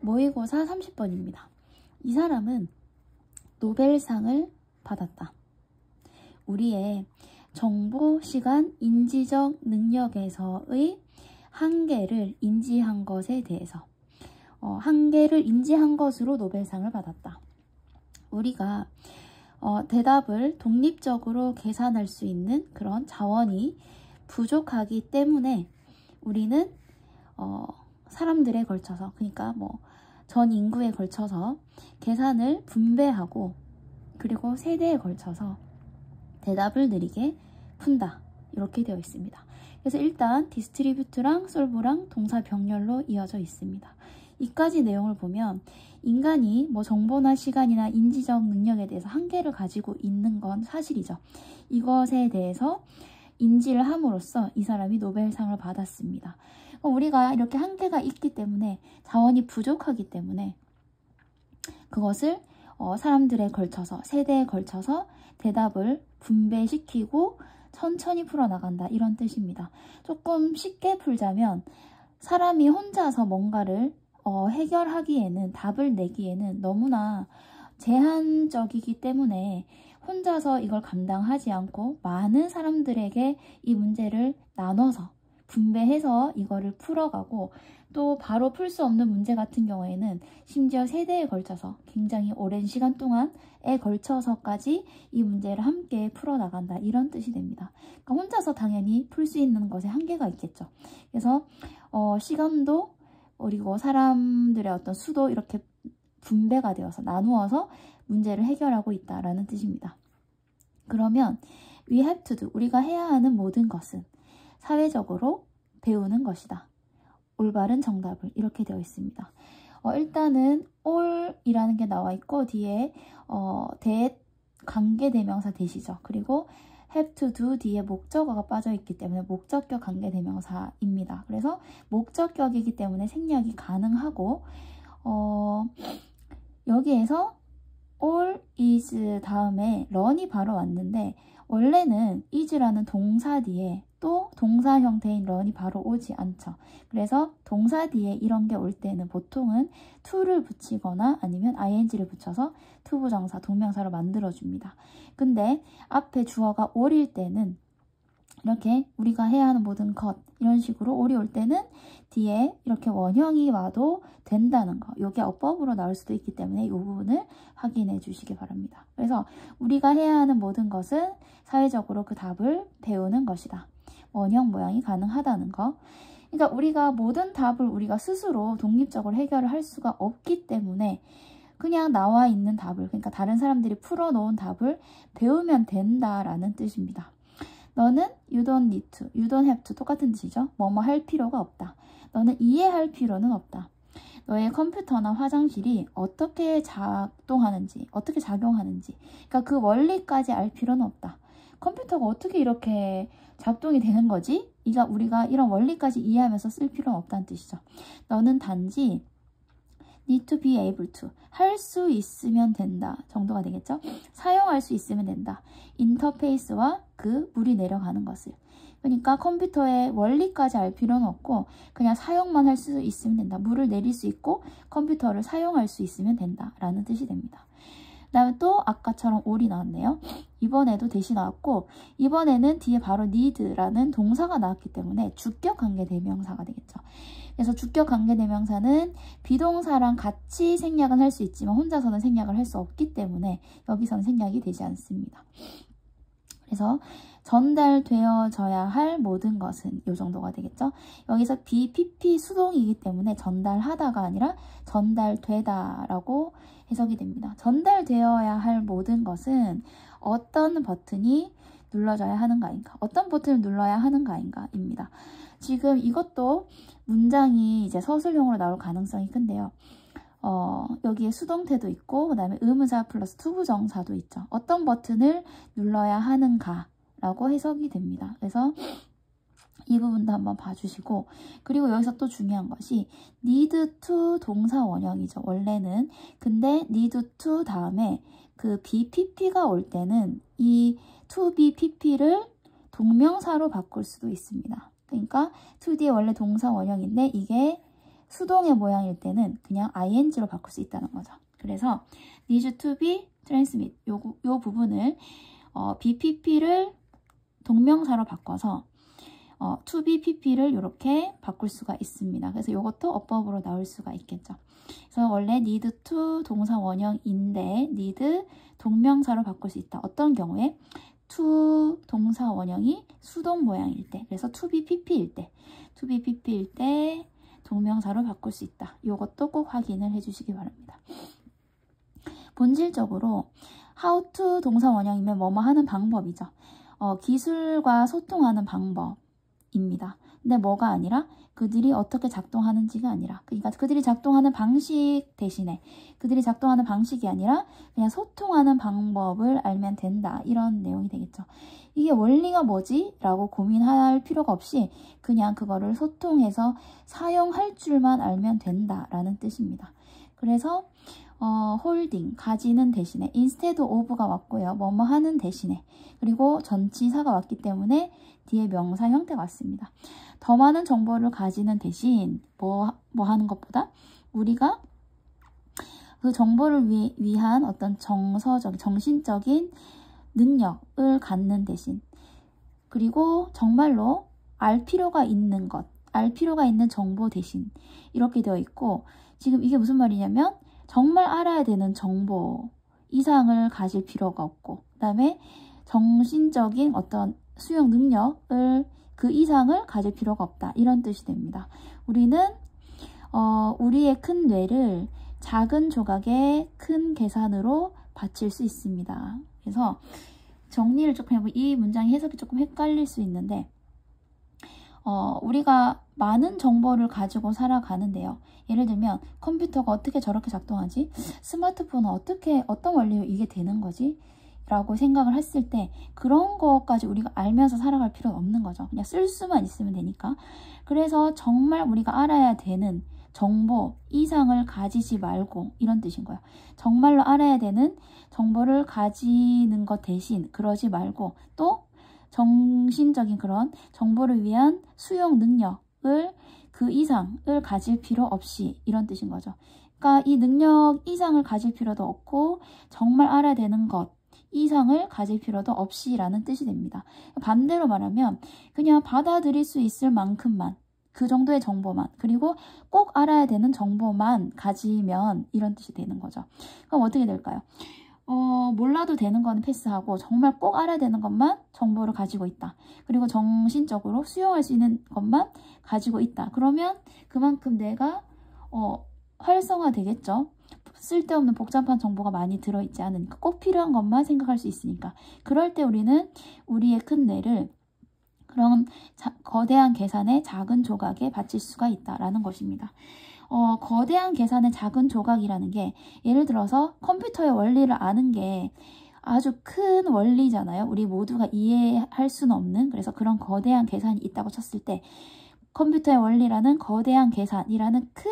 모의고사 30번입니다. 이 사람은 노벨상을 받았다. 우리의 정보, 시간, 인지적 능력에서의 한계를 인지한 것에 대해서 한계를 인지한 것으로 노벨상을 받았다. 우리가 대답을 독립적으로 계산할 수 있는 그런 자원이 부족하기 때문에 우리는 사람들에 걸쳐서, 그러니까 전 인구에 걸쳐서 계산을 분배하고 그리고 세대에 걸쳐서 대답을 느리게 푼다. 이렇게 되어 있습니다. 그래서 일단 디스트리뷰트랑 솔브랑 동사 병렬로 이어져 있습니다. 이까지 내용을 보면 인간이 정보나 시간이나 인지적 능력에 대해서 한계를 가지고 있는 건 사실이죠. 이것에 대해서 인지를 함으로써 이 사람이 노벨상을 받았습니다. 우리가 이렇게 한계가 있기 때문에, 자원이 부족하기 때문에 그것을 사람들에 걸쳐서, 세대에 걸쳐서 대답을 분배시키고 천천히 풀어나간다, 이런 뜻입니다. 조금 쉽게 풀자면 사람이 혼자서 뭔가를 해결하기에는, 답을 내기에는 너무나 제한적이기 때문에 혼자서 이걸 감당하지 않고 많은 사람들에게 이 문제를 나눠서 분배해서 이거를 풀어가고, 또 바로 풀 수 없는 문제 같은 경우에는 심지어 세대에 걸쳐서 굉장히 오랜 시간 동안에 걸쳐서까지 이 문제를 함께 풀어나간다, 이런 뜻이 됩니다. 그러니까 혼자서 당연히 풀 수 있는 것에 한계가 있겠죠. 그래서 시간도 그리고 사람들의 어떤 수도 이렇게 분배가 되어서, 나누어서 문제를 해결하고 있다라는 뜻입니다. 그러면 we have to do, 우리가 해야 하는 모든 것은 사회적으로 배우는 것이다. 올바른 정답을, 이렇게 되어 있습니다. 일단은 all이라는 게 나와 있고 뒤에 관계대명사 대시죠. 그리고 have to do 뒤에 목적어가 빠져 있기 때문에 목적격 관계대명사입니다. 그래서 목적격이기 때문에 생략이 가능하고, 여기에서 all is 다음에 run이 바로 왔는데 원래는 is라는 동사 뒤에 또 동사 형태인 run이 바로 오지 않죠. 그래서 동사 뒤에 이런 게 올 때는 보통은 to를 붙이거나 아니면 ing를 붙여서 투부정사, 동명사로 만들어줍니다. 근데 앞에 주어가 all일 때는 이렇게 우리가 해야 하는 모든 것, 이런 식으로 all이 올 때는 뒤에 이렇게 원형이 와도 된다는 거, 이게 어법으로 나올 수도 있기 때문에 이 부분을 확인해 주시기 바랍니다. 그래서 우리가 해야 하는 모든 것은 사회적으로 그 답을 배우는 것이다. 원형 모양이 가능하다는 거. 그러니까 우리가 모든 답을 우리가 스스로 독립적으로 해결을 할 수가 없기 때문에 그냥 나와 있는 답을, 그러니까 다른 사람들이 풀어놓은 답을 배우면 된다라는 뜻입니다. 너는 you don't need to, you don't have to 똑같은 뜻이죠. 뭐뭐 할 필요가 없다. 너는 이해할 필요는 없다. 너의 컴퓨터나 화장실이 어떻게 작동하는지, 어떻게 작용하는지, 그러니까 그 원리까지 알 필요는 없다. 컴퓨터가 어떻게 이렇게 작동이 되는 거지? 우리가 이런 원리까지 이해하면서 쓸 필요는 없다는 뜻이죠. 너는 단지 need to be able to, 할 수 있으면 된다 정도가 되겠죠. 사용할 수 있으면 된다. 인터페이스와 그 물이 내려가는 것을. 그러니까 컴퓨터의 원리까지 알 필요는 없고 그냥 사용만 할 수 있으면 된다. 물을 내릴 수 있고 컴퓨터를 사용할 수 있으면 된다 라는 뜻이 됩니다. 그 다음에 또 아까처럼 all이 나왔네요. 이번에도 대시 나왔고, 이번에는 뒤에 바로 need라는 동사가 나왔기 때문에 주격 관계대명사가 되겠죠. 그래서 주격 관계대명사는 비동사랑 같이 생략은 할 수 있지만 혼자서는 생략을 할 수 없기 때문에 여기서는 생략이 되지 않습니다. 그래서 전달되어져야 할 모든 것은 이 정도가 되겠죠. 여기서 BPP 수동이기 때문에 전달하다가 아니라 전달되다라고 해석이 됩니다. 전달되어야 할 모든 것은 어떤 버튼이 눌러져야 하는가인가, 어떤 버튼을 눌러야 하는가인가입니다. 지금 이것도 문장이 이제 서술형으로 나올 가능성이 큰데요. 여기에 수동태도 있고 그 다음에 의문사 플러스 투부정사도 있죠. 어떤 버튼을 눌러야 하는가라고 해석이 됩니다. 그래서 이 부분도 한번 봐주시고, 그리고 여기서 또 중요한 것이 need to 동사 원형이죠. 원래는. 근데 need to 다음에 그 BPP가 올 때는 이 to be pp를 동명사로 바꿀 수도 있습니다. 그러니까 to 뒤에 원래 동사 원형인데 이게 수동의 모양일 때는 그냥 ing로 바꿀 수 있다는 거죠. 그래서 needs to be transmit 요 부분을 BPP를 동명사로 바꿔서 to be pp를 이렇게 바꿀 수가 있습니다. 그래서 이것도 어법으로 나올 수가 있겠죠. 그래서 원래 need to 동사 원형인데 need 동명사로 바꿀 수 있다. 어떤 경우에 to 동사 원형이 수동 모양일 때, 그래서 to be pp일 때 동명사로 바꿀 수 있다. 이것도 꼭 확인을 해주시기 바랍니다. 본질적으로 how to 동사 원형이면 뭐뭐 하는 방법이죠. 기술과 소통하는 방법입니다. 근데 뭐가 아니라 그들이 어떻게 작동하는지가 아니라, 그러니까 그들이 작동하는 방식 대신에 그들이 작동하는 방식이 아니라 그냥 소통하는 방법을 알면 된다. 이런 내용이 되겠죠. 이게 원리가 뭐지? 라고 고민할 필요가 없이 그냥 그거를 소통해서 사용할 줄만 알면 된다라는 뜻입니다. 그래서 holding, 가지는 대신에 instead of가 왔고요. 뭐뭐 하는 대신에, 그리고 전치사가 왔기 때문에 뒤에 명사 형태가 왔습니다. 더 많은 정보를 가지는 대신 뭐 하는 것보다 우리가 그 정보를 위한 어떤 정신적인 능력을 갖는 대신, 그리고 정말로 알 필요가 있는 것, 알 필요가 있는 정보 대신 이렇게 되어 있고, 지금 이게 무슨 말이냐면 정말 알아야 되는 정보 이상을 가질 필요가 없고, 그 다음에 정신적인 어떤 수용 능력을 그 이상을 가질 필요가 없다. 이런 뜻이 됩니다. 우리는 우리의 큰 뇌를 작은 조각의 큰 계산으로 바칠 수 있습니다. 그래서 정리를 조금 해보면 이 문장의 해석이 조금 헷갈릴 수 있는데, 우리가 많은 정보를 가지고 살아가는데요. 예를 들면 컴퓨터가 어떻게 저렇게 작동하지? 스마트폰은 어떤 원리로 이게 되는 거지? 라고 생각을 했을 때 그런 것까지 우리가 알면서 살아갈 필요는 없는 거죠. 그냥 쓸 수만 있으면 되니까. 그래서 정말 우리가 알아야 되는 정보 이상을 가지지 말고, 이런 뜻인 거예요. 정말로 알아야 되는 정보를 가지는 것 대신 그러지 말고, 또 정신적인 그런 정보를 위한 수용 능력을 그 이상을 가질 필요 없이, 이런 뜻인 거죠. 그러니까 이 능력 이상을 가질 필요도 없고 정말 알아야 되는 것 이상을 가질 필요도 없이 라는 뜻이 됩니다. 반대로 말하면 그냥 받아들일 수 있을 만큼만, 그 정도의 정보만, 그리고 꼭 알아야 되는 정보만 가지면 이런 뜻이 되는 거죠. 그럼 어떻게 될까요? 몰라도 되는 거는 패스하고 정말 꼭 알아야 되는 것만 정보를 가지고 있다. 그리고 정신적으로 수용할 수 있는 것만 가지고 있다. 그러면 그만큼 내가 활성화되겠죠. 쓸데없는 복잡한 정보가 많이 들어있지 않으니까, 꼭 필요한 것만 생각할 수 있으니까. 그럴 때 우리는 우리의 큰 뇌를 그런 거대한 계산의 작은 조각에 바칠 수가 있다라는 것입니다. 거대한 계산의 작은 조각이라는 게, 예를 들어서 컴퓨터의 원리를 아는 게 아주 큰 원리잖아요. 우리 모두가 이해할 수는 없는, 그래서 그런 거대한 계산이 있다고 쳤을 때 컴퓨터의 원리라는 거대한 계산이라는 큰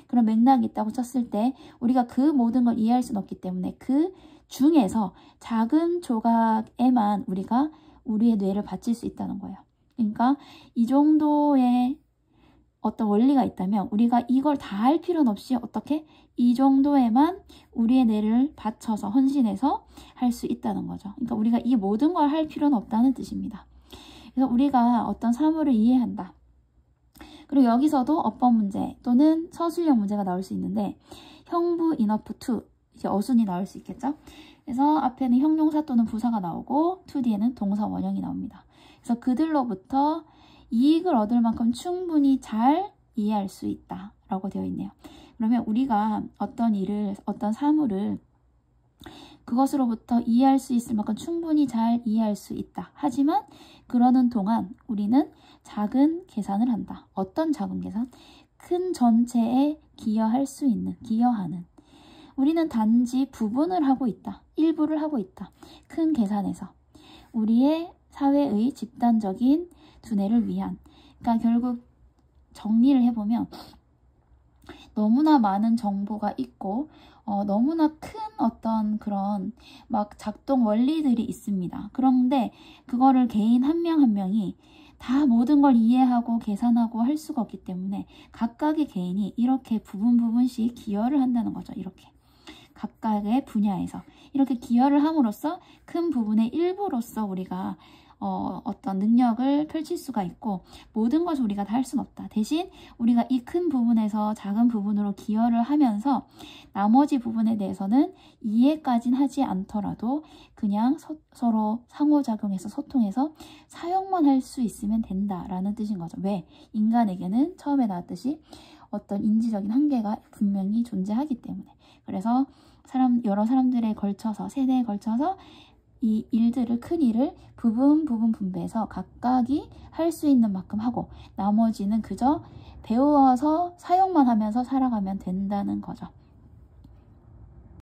그런 맥락이 있다고 쳤을 때 우리가 그 모든 걸 이해할 수는 없기 때문에 그 중에서 작은 조각에만 우리가 우리의 뇌를 바칠 수 있다는 거예요. 그러니까 이 정도의 어떤 원리가 있다면 우리가 이걸 다 할 필요는 없이 어떻게 이 정도에만 우리의 뇌를 바쳐서 헌신해서 할 수 있다는 거죠. 그러니까 우리가 이 모든 걸 할 필요는 없다는 뜻입니다. 그래서 우리가 어떤 사물을 이해한다. 그리고 여기서도 어법 문제 또는 서술형 문제가 나올 수 있는데, 형부 enough to, 이제 어순이 나올 수 있겠죠. 그래서 앞에는 형용사 또는 부사가 나오고 to 뒤에는 동사 원형이 나옵니다. 그래서 그들로부터 이익을 얻을 만큼 충분히 잘 이해할 수 있다 라고 되어 있네요. 그러면 우리가 어떤 일을, 어떤 사물을 그것으로부터 이해할 수 있을 만큼 충분히 잘 이해할 수 있다. 하지만 그러는 동안 우리는 작은 계산을 한다. 어떤 작은 계산? 큰 전체에 기여할 수 있는, 기여하는. 우리는 단지 부분을 하고 있다. 일부를 하고 있다. 큰 계산에서. 우리의 사회의 집단적인 두뇌를 위한. 그러니까 결국 정리를 해보면 너무나 많은 정보가 있고 너무나 큰 어떤 그런 막 작동 원리들이 있습니다. 그런데 그거를 개인 한 명 한 명이 다 모든 걸 이해하고 계산하고 할 수가 없기 때문에 각각의 개인이 이렇게 부분씩 기여를 한다는 거죠. 이렇게 각각의 분야에서 이렇게 기여를 함으로써 큰 부분의 일부로서 우리가 어떤 능력을 펼칠 수가 있고, 모든 것을 우리가 다 할 수는 없다. 대신 우리가 이 큰 부분에서 작은 부분으로 기여를 하면서 나머지 부분에 대해서는 이해까진 하지 않더라도 그냥 서로 상호작용해서 소통해서 사용만 할 수 있으면 된다라는 뜻인 거죠. 왜? 인간에게는 처음에 나왔듯이 어떤 인지적인 한계가 분명히 존재하기 때문에. 그래서 여러 사람들에 걸쳐서, 세대에 걸쳐서 이 일들을, 큰 일을 부분 분배해서 각각이 할 수 있는 만큼 하고 나머지는 그저 배워서 사용만 하면서 살아가면 된다는 거죠.